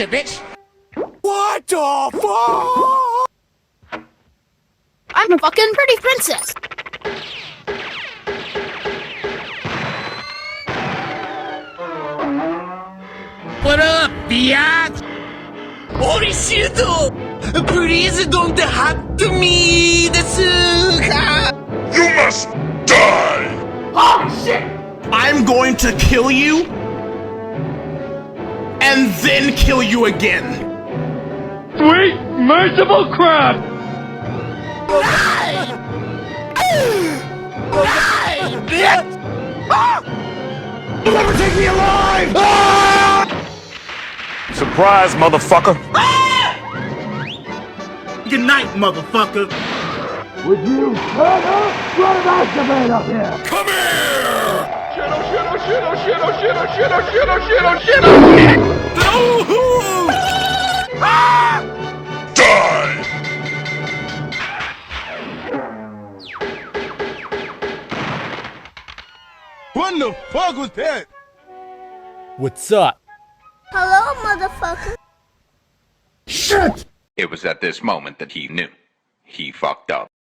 Gotcha, bitch! What the fuck? I'm a fucking pretty princess. What up, biatch? Holy shit! Please don't hurt me! You must die! Holy shit! I'm going to kill you and then kill you again. Sweet merciful crap! You'll never take me alive! Ah! Surprise, motherfucker! Good night, motherfucker. Would you shut up? What an activate up here! Come here! Die! What the fuck was that? What's up? Hello, motherfucker. Shit! It was at this moment that he knew. He fucked up.